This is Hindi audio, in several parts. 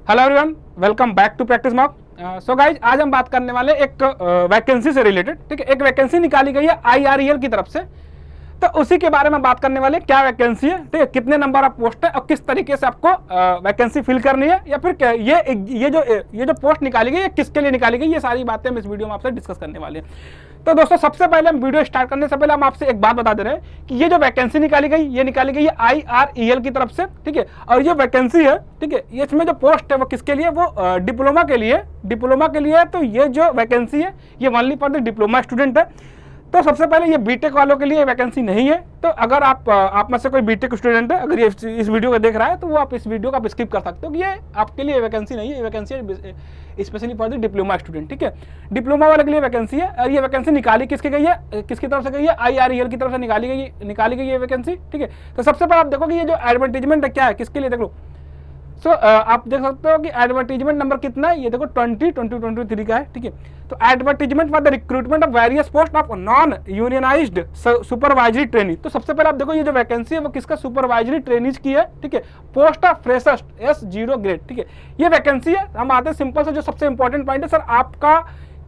Hello everyone, welcome back to practice mock. So guys, आज हम बात करने वाले एक वैकेंसी से रिलेटेड। ठीक है, एक वैकेंसी निकाली गई है IREL की तरफ से, तो उसी के बारे में बात करने वाले। क्या वैकेंसी है, ठीक है, कितने नंबर ऑफ पोस्ट है और किस तरीके से आपको वैकेंसी फिल करनी है, या फिर क्या ये जो पोस्ट निकाली गई है किसके लिए निकाली गई, ये सारी बातें हम इस वीडियो में आपसे डिस्कस करने वाले हैं। तो दोस्तों, सबसे पहले हम वीडियो स्टार्ट करने से पहले हम आपसे एक बात बता दे रहे हैं कि ये जो वैकेंसी निकाली गई, ये निकाली गई है IREL की तरफ से। ठीक है, और ये वैकेंसी है, ठीक है, इसमें जो पोस्ट है वो किसके लिए, वो डिप्लोमा के लिए है। तो ये जो वैकेंसी है ये only for the diploma student है। तो सबसे पहले ये बीटेक वालों के लिए वैकेंसी नहीं है। तो अगर आप में से कोई बीटेक स्टूडेंट है, अगर ये इस वीडियो को देख रहा है, तो वो आप इस वीडियो को आप स्किप कर सकते हो कि ये आपके लिए वैकेंसी नहीं है। ये vacancy specially for the diploma student. ठीक है, डिप्लोमा वाले के लिए वैकेंसी है। और ये वैकेंसी निकाली किसकी गई है, किसकी तरफ से गई है, IREL की तरफ से निकाली गई है वैकेंसी। ठीक है, तो सबसे पहले आप देखो कि ये जो एडवर्टीजमेंट है क्या है, किसके लिए, देख लो। आप देख सकते हो कि एडवर्टीजमेंट नंबर कितना है, ये देखो 2023 का है। ठीक है, तो advertisement for the recruitment of various post of non unionised supervisory trainee. तो सबसे पहले आप देखो ये जो वैकेंसी है वो किसका, सुपरवाइजरी ट्रेनीज की है। ठीक है, post of freshers S0 grade. ठीक है, ये वैकेंसी है। हम आते हैं सिंपल से, जो सबसे इंपॉर्टेंट पॉइंट है, सर आपका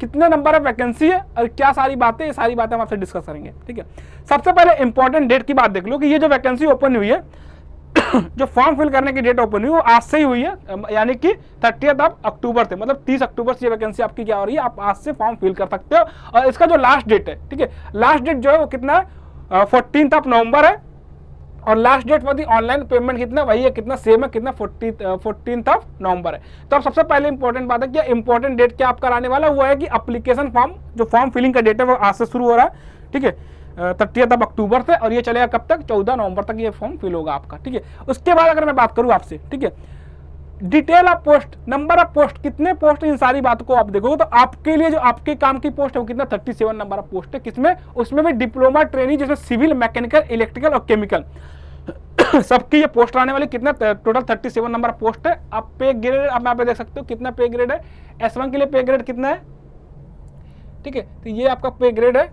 कितने नंबर ऑफ वैकेंसी है और क्या सारी बातें, ये सारी बातें हम आपसे डिस्कस करेंगे। ठीक है, सबसे पहले इंपॉर्टेंट डेट की बात देख लो कि ये जो वैकेंसी ओपन हुई है, जो फॉर्म फिल करने की डेट ओपन हुई वो आज से ही हुई है, यानी कि 30 अक्टूबर से, मतलब 30 अक्टूबर से ये वैकेंसी आपकी क्या हो रही है, आप आज से फॉर्म फिल कर सकते हो। और इसका जो लास्ट डेट है, ठीक है, लास्ट डेट जो है वो कितना है, 14 नवंबर है। और last date for the online payment कितना, वही है, कितना सेम है, कितना 14 नवंबर है। तो अब सबसे पहले इंपॉर्टेंट बात है कि इंपॉर्टेंट डेट क्या आपका आने वाला हुआ है कि एप्लीकेशन फॉर्म, जो फॉर्म फिलिंग का डेट है वो आज से शुरू हो रहा है। ठीक है, 30 अक्टूबर से, और ये चलेगा कब तक, 14 नवंबर तक ये फॉर्म फिल होगा आपका। ठीक है, उसके बाद अगर मैं बात करूं आपसे, ठीक है, detail of post, number of post, कितने पोस्ट, इन सारी बात को आप देखोगे तो आपके लिए जो आपके काम की पोस्ट है वो कितना, 37 नंबर ऑफ पोस्ट है। किसमें, उसमें भी डिप्लोमा ट्रेनी, जिसमें सिविल, मैकेनिकल, इलेक्ट्रिकल और केमिकल सबकी ये पोस्ट आने वाली। कितना, टोटल 37 नंबर ऑफ पोस्ट है। आप पे ग्रेड आप यहाँ पे देख सकते हो कितना पे ग्रेड है। S1 के लिए पे ग्रेड कितना है, ठीक है, तो ये आपका पे ग्रेड है,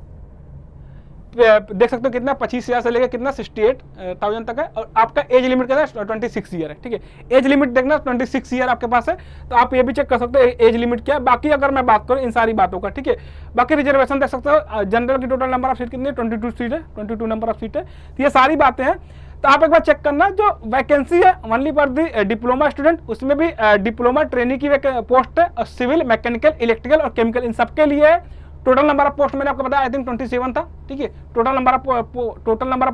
देख सकते हो कितना, 25,000 से लेकर कितना 68,000 तक है। और आपका एज लिमिट कितना है, 26 ईयर है। ठीक है, एज लिमिट देखना 26 ईयर आपके पास है, तो आप ये भी चेक कर सकते हो एज लिमिट क्या है। बाकी अगर मैं बात करूं इन सारी बातों का, ठीक है, बाकी रिजर्वेशन देख सकते हो। जनरल की टोटल नंबर ऑफ सीट कितनी है, 22 सीट है, 22 नंबर ऑफ सीट है। तो ये सारी बातें हैं। तो आप एक बार चेक करना, जो वैकेंसी है only for the diploma student, उसमें भी डिप्लोमा ट्रेनी की पोस्ट है, और सिविल, मैकेनिकल, इलेक्ट्रिकल और केमिकल, इन सबके लिए है। टोटल नंबर ऑफ पोस्ट मैंने आपको बताया, आई थिंक 27 था। ठीक है, टोटल नंबर ऑफ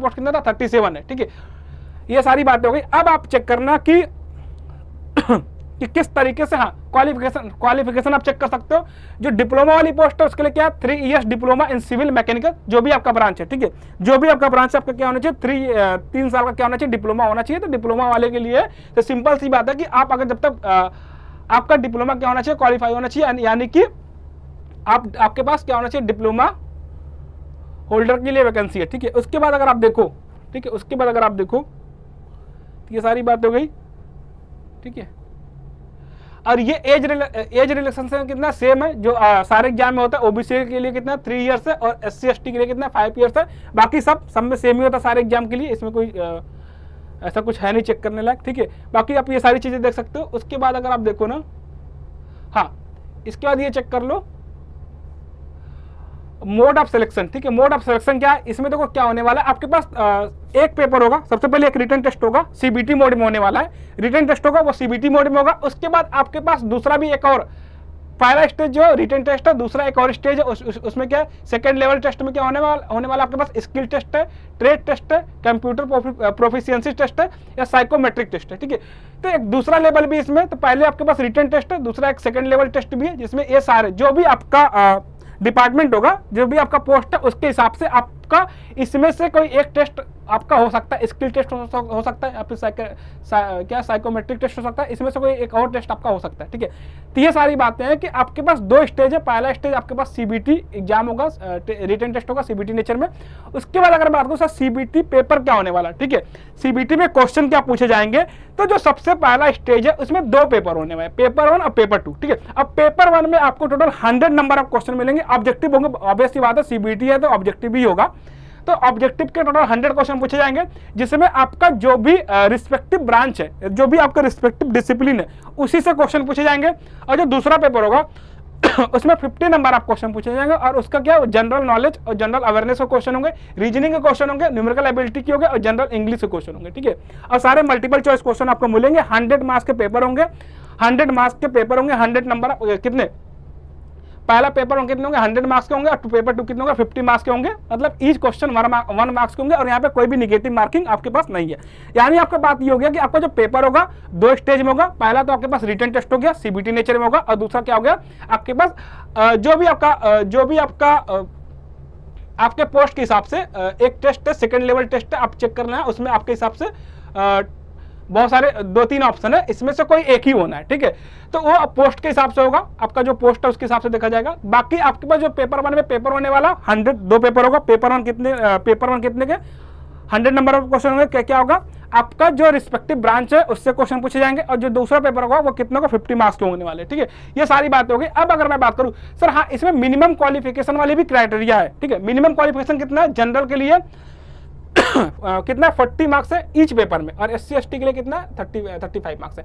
पोस्ट कितना था, 37 है। ठीक है, ये सारी बातें हो गई। अब आप चेक करना कि किस तरीके से, हाँ, क्वालिफिकेशन आप चेक कर सकते हो। जो डिप्लोमा वाली पोस्ट है उसके लिए क्या, 3 years diploma in civil, mechanical, जो भी आपका ब्रांच है। ठीक है, जो भी आपका ब्रांच है आपका क्या होना चाहिए, 3 साल का क्या होना चाहिए, डिप्लोमा होना चाहिए। तो डिप्लोमा वाले के लिए तो सिंपल सी बात है कि आप अगर, जब तक आपका डिप्लोमा क्या होना चाहिए, क्वालिफाई होना चाहिए, यानी कि आपके पास क्या होना चाहिए, डिप्लोमा होल्डर के लिए वैकेंसी है। ठीक है, उसके बाद अगर आप देखो, ठीक है, उसके बाद अगर आप देखो, ये सारी बात हो गई। ठीक है, और ये एज रिलेक्शन कितना सेम है, जो सारे एग्जाम में होता है। ओबीसी के लिए कितना 3 इयर्स है, और SC ST के लिए कितना 5 इयर्स है। बाकी सब में सेम ही होता है सारे एग्जाम के लिए, इसमें कोई ऐसा कुछ है नहीं चेक करने लायक। ठीक है, बाकी आप ये सारी चीजें देख सकते हो। उसके बाद अगर आप देखो ना, हाँ, इसके बाद ये चेक कर लो मोड ऑफ सिलेक्शन। ठीक है, मोड ऑफ सिलेक्शन क्या है, इसमें देखो क्या होने वाला है, आपके पास एक पेपर होगा। सबसे पहले एक रिटन टेस्ट होगा, CBT मोड में होने वाला है। रिटन टेस्ट होगा वो CBT मोड में होगा। उसके बाद आपके पास दूसरा भी एक और, पहला स्टेज जो रिटन टेस्ट है, दूसरा एक और स्टेज है, उसमें क्या है, सेकंड लेवल टेस्ट में क्या होने वाला आपके पास, स्किल टेस्ट है, ट्रेड टेस्ट है, कंप्यूटर प्रोफिशिएंसी टेस्ट है, या साइकोमेट्रिक टेस्ट है। ठीक है, तो एक दूसरा लेवल भी इसमें, तो पहले आपके पास रिटन टेस्ट है, दूसरा एक सेकंड लेवल टेस्ट भी है, जिसमें ये सारे जो भी आपका डिपार्टमेंट होगा, जो भी आपका पोस्ट है, उसके हिसाब से आपका इसमें से कोई एक टेस्ट आपका हो सकता है, स्किल टेस्ट हो सकता है, या फिर क्या साइकोमेट्रिक टेस्ट हो सकता है, इसमें से कोई एक और टेस्ट आपका हो सकता है। ठीक है, तो ये सारी बातें हैं कि आपके पास 2 स्टेज है। पहला स्टेज आपके पास CBT एग्जाम होगा, रिटन टेस्ट होगा CBT नेचर में। उसके बाद अगर बात करूँ सर, CBT पेपर क्या होने वाला है। ठीक है, CBT में क्वेश्चन क्या पूछे जाएंगे, तो जो सबसे पहला स्टेज है उसमें 2 पेपर होने वाले, पेपर 1 और पेपर 2। ठीक है, अब पेपर 1 में आपको टोटल 100 नंबर ऑफ क्वेश्चन मिलेंगे, ऑब्जेक्टिव होंगे। ऑब्वियसली बात है, CBT है तो ऑब्जेक्टिव भी होगा। तो ऑब्जेक्टिव के टोटल 100 क्वेश्चन पूछे जाएंगे, जिसमें आपका जो भी रिस्पेक्टिव ब्रांच है, जो भी आपका रिस्पेक्टिव डिसिप्लिन है, उसी से क्वेश्चन पूछे जाएंगे। और जो दूसरा पेपर होगा उसमें 50 नंबर आप क्वेश्चन पूछे जाएंगे, और उसका क्या जनरल नॉलेज और जनरल अवेयरनेस के क्वेश्चन होंगे, रीजनिंग के क्वेश्चन होंगे, न्यूमेरिकल एबिलिटी के होंगे और जनरल इंग्लिश के क्वेश्चन होंगे, ठीक है। और सारे मल्टीपल चॉइस क्वेश्चन आपको मिलेंगे। 100 मार्क्स के पेपर होंगे, 100 मार्क्स के पेपर होंगे, 100 नंबर कितने, पहला पेपर कितने होंगे, 100 मार्क्स के होंगे, और पेपर 2 कितने होंगे, 50 मार्क्स के होंगे। मतलब ईच क्वेश्चन 1 मार्क्स के होंगे, और यहाँ पे कोई भी निगेटिव मार्किंग आपके पास नहीं है। यानी आपका बात ये हो गया कि आपका जो पेपर होगा 2 स्टेज में होगा। पहला तो आपके पास रिटन टेस्ट हो गया, सीबीटी नेचर में होगा, और दूसरा क्या हो गया, आपके पास जो भी आपका आपके पोस्ट के हिसाब से एक टेस्ट है, सेकंड लेवल टेस्ट है, आप चेक करना है, उसमें आपके हिसाब से बहुत सारे 2-3 ऑप्शन है, इसमें से कोई एक ही होना है, ठीक है। तो वो पोस्ट के हिसाब से होगा, आपका जो पोस्ट है उसके हिसाब से देखा जाएगा। बाकी आपके पास जो पेपर 1 में पेपर होने वाला 2 पेपर होगा। पेपर 1 कितने के 100 नंबर ऑफ क्वेश्चन होंगे। क्या क्या होगा, आपका जो रिस्पेक्टिव ब्रांच है उससे क्वेश्चन पूछे जाएंगे, और जो दूसरा पेपर होगा वो कितने को 50 मार्क्स के होने वाले, ठीक है। ये सारी बातें हो गई। अब अगर मैं बात करूं सर, हाँ इसमें मिनिमम क्वालिफिकेशन वाली भी क्राइटेरिया है, ठीक है। मिनिमम क्वालिफिकेशन कितना है, जनरल के लिए कितना 40 मार्क्स है ईच पेपर में, और SC ST के लिए कितना 35 मार्क्स है।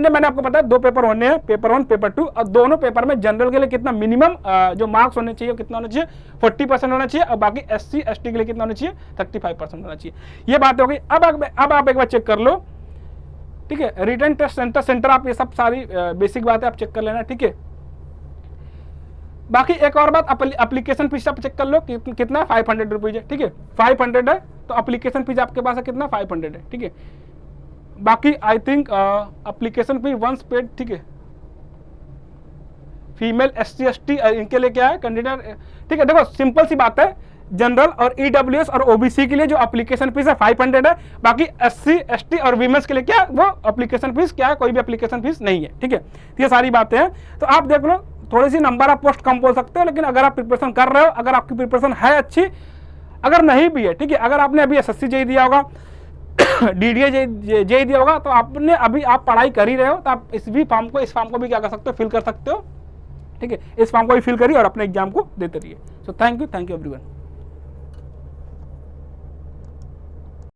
मैंने आपको बताया 2 पेपर होने हैं, पेपर 1 पेपर 2, और दोनों पेपर में जनरल के लिए कितना मिनिमम जो मार्क्स होने चाहिए कितना होना चाहिए, 40% होना चाहिए, और बाकी SC ST के लिए कितना होना चाहिए, 35% होना चाहिए। ये बात हो गई। अब आप एक बार चेक कर लो, ठीक है। रिटन टेस्ट सेंटर आप ये सब सारी बेसिक बातें आप चेक कर लेना, ठीक है। बाकी एक और बात, एप्लीकेशन फीस आप चेक कर लो कितना 500 रुपीज है, ठीक है। 500 है तो एप्लीकेशन फीस आपके पास है कितना 500 है, ठीक है। बाकी I think application fee once paid, ठीक है। फीमेल SC ST इनके लिए क्या है कैंडिडेट, ठीक है। देखो सिंपल सी बात है, जनरल और EWS और OBC के लिए जो एप्लीकेशन फीस है 500 है। बाकी SC ST और वीमेंस के लिए क्या है, वो एप्लीकेशन फीस क्या है, कोई भी एप्लीकेशन फीस नहीं है, ठीक है। ये सारी बातें हैं। तो आप देख लो, थोड़ी सी नंबर आप पोस्ट कम बोल सकते हो, लेकिन अगर आप प्रिपरेशन कर रहे हो, अगर आपकी प्रिपरेशन है अच्छी, अगर नहीं भी है, ठीक है, अगर आपने अभी SSC JEE दिया होगा DDA JEE दिया होगा, तो आपने अभी आप पढ़ाई कर ही रहे हो, तो आप इस फॉर्म को भी क्या कर सकते हो, फिल कर सकते हो, ठीक है। इस फॉर्म को भी फिल करिए और अपने एग्जाम को देते रहिए। So thank you everyone.